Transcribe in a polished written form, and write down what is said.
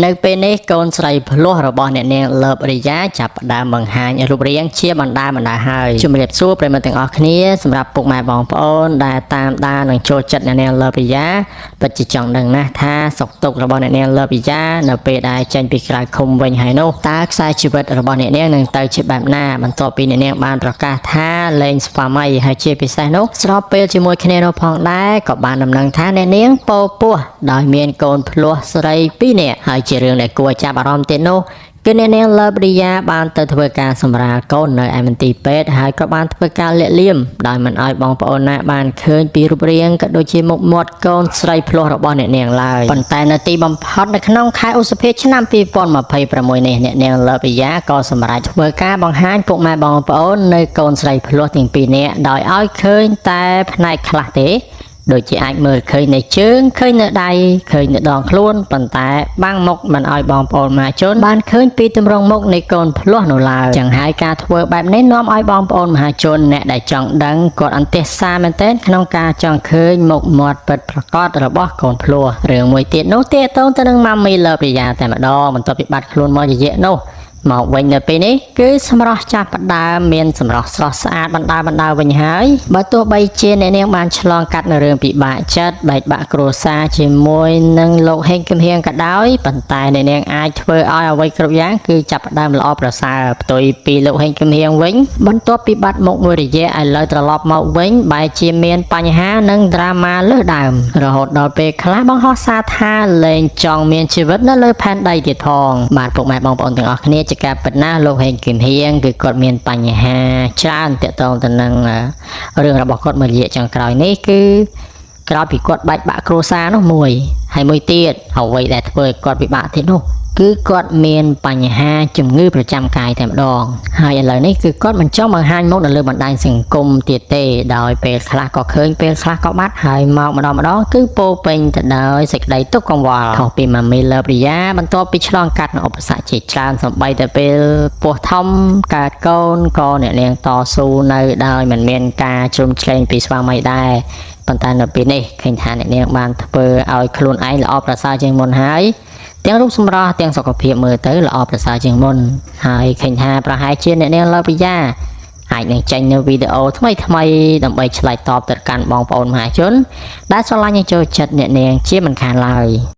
នៅពេលនេះកូនស្រីភ្លោះរបស់អ្នកនាងលើបរិយាចាប់ផ្ដើមបង្ហាញរូបរាងជាបណ្ដាហើយជំរាបសួរប្រិយមិត្តទាំងអស់គ្នាសម្រាប់ពុកម៉ែបងប្អូនដែលតាមដាននិងចូលចិត្តអ្នកនាងលើបរិយាពិតជាចង់ដឹងណាស់ថាសុខទុក្ខរបស់អ្នកនាងលើបរិយានៅពេលដែលចេញពីក្រៅឃុំវិញហើយនោះតើខ្សែជីវិតរបស់អ្នកនាងនឹងទៅជាបែបណាបន្ទាប់ពីអ្នកនាងបានប្រកាសថាលែងស្វាមីហើយជាពិសេសនោះស្របពេលជាមួយគ្នានោះផងដែរក៏បានដំណឹងថាអ្នកនាងពោពោះដោយមានកូនភ្លោះស្រី2នាក់ហើយជារឿងដែលគួរចាប់អារម្មណ៍ទៀតនោះគឺអ្នកនាងលើបរិយាបានទៅធ្វើការសម្រាលកូននៅឯមន្ទីរពេទ្យហើយក៏បានធ្វើការលាក់លៀមដោយមិនឲ្យបងប្អូនណាបានឃើញពីរូបរាងក៏ដូចជាមុខមាត់កូនស្រីភ្លោះរបស់អ្នកនាងឡើយប៉ុន្តែនៅទីបំផុតនៅក្នុងខែឧសភាឆ្នាំ2026នេះអ្នកនាងលើបរិយាក៏សម្រេចធ្វើការបង្ហាញពុកម៉ែបងប្អូននៅកូនស្រីភ្លោះទាំង2នាក់ដោយឲ្យឃើញតែផ្នែកខ្លះទេដូចជាអាចមើលឃើញនៅជើងឃើញនៅដៃឃើញនៅដងខ្លួនប៉ុន្តែបាំងមុខមិនឲ្យបងប្អូនមហាជនបានឃើញពីទម្រង់មុខនៃកូនភ្លោះនោះឡើយចឹងហើយការធ្វើបែបនេះនាំឲ្យបងប្អូនមហាជនអ្នកដែលចង់ដឹងគាត់អន្ទះសារមែនទែនក្នុងការចង់ឃើញមុខមាត់ពិតប្រាកដរបស់កូនភ្លោះរឿងមួយទៀតនោះទាក់ទងទៅនឹងម៉ាមីលើបរិយាតែម្ដងបន្ទាប់ពីបាត់ខ្លួនមករយៈនោះមកវិញនៅពេលនេះគឺសម្រស់ចាប់ផ្ដើមមានសម្រស់ស្រស់ស្អាតបណ្ដាវិញហើយបើទោះបីជាអ្នកនាងបានឆ្លងកាត់នៅរឿងពិបាកចិត្តបែកបាក់គ្រួសារជាមួយនឹងលោកហេងគឹមហៀងក៏ដោយប៉ុន្តែអ្នកនាងអាចធ្វើឲ្យអ្វីគ្រប់យ៉ាងគឺចាប់ផ្ដើមល្អប្រសើរផ្ទុយពីលោកហេងគឹមហៀងវិញបន្ទាប់ពីបាត់មុខមួយរយៈឥឡូវត្រឡប់មកវិញបែរជាមានបញ្ហានិងដ្រាម៉ាលើសដើមរហូតដល់ពេលខ្លះបង្ហោះសារថាលែងចង់មានជីវិតនៅលើផែនដីទៀតផងបាទពុកម៉ែបងប្អូនទាំងអស់គ្នាការពិតណាស់លោកហេងគឹមហៀងគឺគាត់មានបញ្ហាច្រើនទាក់ទងទៅនឹងរឿងរបស់គាត់មួយរយៈចុងក្រោយនេះគឺក្រោយពីគាត់បែកបាក់គ្រួសារនោះមួយហើយមួយទៀតអ្វីដែលធ្វើឲ្យគាត់ពិបាកទៀតនោះគឺគាត់មានបញ្ហាជំងឺប្រចាំកាយតែម្ដងហើយឥឡូវនេះគឺគាត់មិនចង់បង្ហាញមុខនៅលើបណ្ដាញសង្គមទៀតទេដោយពេលខ្លះក៏ឃើញពេលខ្លះក៏បាត់ហើយមកម្ដងគឺពោពេញទៅដោយសេចក្តីទុក្ខកង្វល់ខុសពីម៉ាមីលើបរិយាបន្ទាប់ពីឆ្លងកាត់នូវឧបសគ្គជាច្រើនសម្បីតែពេលពោះធំកើតកូនក៏អ្នកនាងតស៊ូនៅដោយមិនមានការជ្រុំជ្រែងពីស្វាមីដែរប៉ុន្តែនៅពេលនេះឃើញថាអ្នកនាងបានធ្វើឲ្យខ្លួនឯងល្អប្រសើរជាងមុនហើយទាំងរូបសម្រស់ទាំងសុខភាពមើលទៅល្អប្រសើរជាងមុនហើយឃើញថាប្រហែលជាអ្នកនាងលើបរិយាអាចនឹងចេញនៅវីដេអូថ្មីដើម្បីឆ្លើយតបទៅកាន់បងប្អូនមហាជនដែលស្រឡាញ់និងចូលចិត្តអ្នកនាងជាមិនខានឡើយ